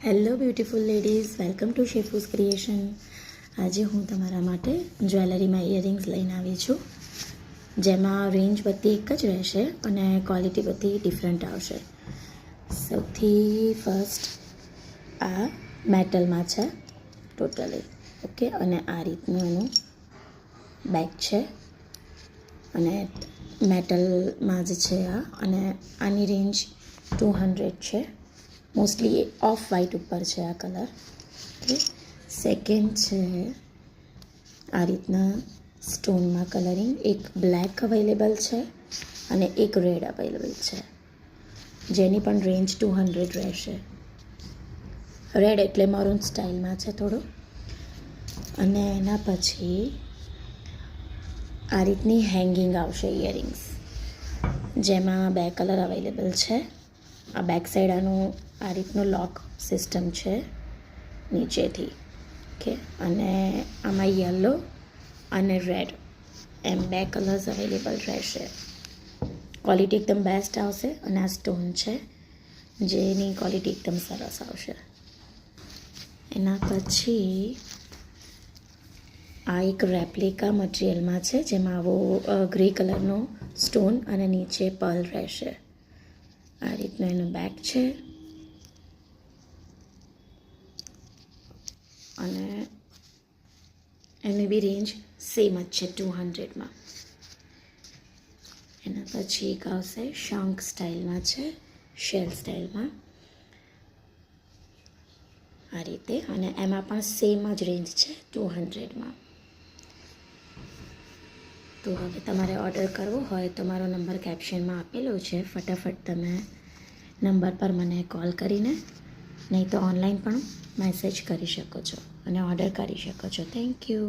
Hello beautiful ladies, welcome to શેફૂઝ creation. આજે હું તમારા માટે જ્વેલરીમાં ઇયરિંગ્સ લઈને આવી છું, જેમાં રેન્જ બધી એક જ રહેશે અને ક્વોલિટી બધી ડિફરન્ટ આવશે. સૌથી ફર્સ્ટ આ મેટલમાં છે ટોટલી, ઓકે. અને આ રીતનું એનું બેક છે અને મેટલમાં જ છે આ, અને આની રેન્જ 200 છે. મોસ્ટલી ઓફ વ્હાઇટ ઉપર છે આ કલર, ઓકે. સેકન્ડ છે આ રીતના સ્ટોનમાં કલરિંગ, એક બ્લેક અવેલેબલ છે અને એક રેડ અવેલેબલ છે, જેની પણ રેન્જ 200 રહેશે. રેડ એટલે મરૂન સ્ટાઇલમાં છે થોડું. અને એના પછી આ રીતની હેંગિંગ આવશે ઇયરિંગ્સ, જેમાં બે કલર અવેલેબલ છે. આ બેક સાઈડ આનું આ રીતનું લોક સિસ્ટમ છે નીચેથી, ઓકે. અને આમાં યલો અને રેડ એમ બે કલર્સ અવેલેબલ રહેશે. ક્વોલિટી એકદમ બેસ્ટ આવશે અને આ સ્ટોન છે જેની ક્વોલિટી એકદમ સરસ આવશે. એના પછી આ એક રેપ્લિકા મટીરિયલમાં છે, જેમાં આવો ગ્રે કલરનો સ્ટોન અને નીચે પર્લ રહેશે. આ રીતનું એનું બેક છે અને એની બી રેન્જ સેમ જ છે 200માં. એના પછી એક આવશે શંખ સ્ટાઇલમાં છે, શેલ સ્ટાઇલમાં આ રીતે, અને એમાં પણ સેમ જ રેન્જ છે 200માં. તો હવે તમારે ઓર્ડર કરવો હોય તો મારો નંબર કેપ્શનમાં આપેલો છે. ફટાફટ તમે નંબર પર મને કોલ કરીને, નહીં તો ઓનલાઈન પણ મેસેજ કરી શકો છો અને ઓર્ડર કરી શકો છો. Thank you.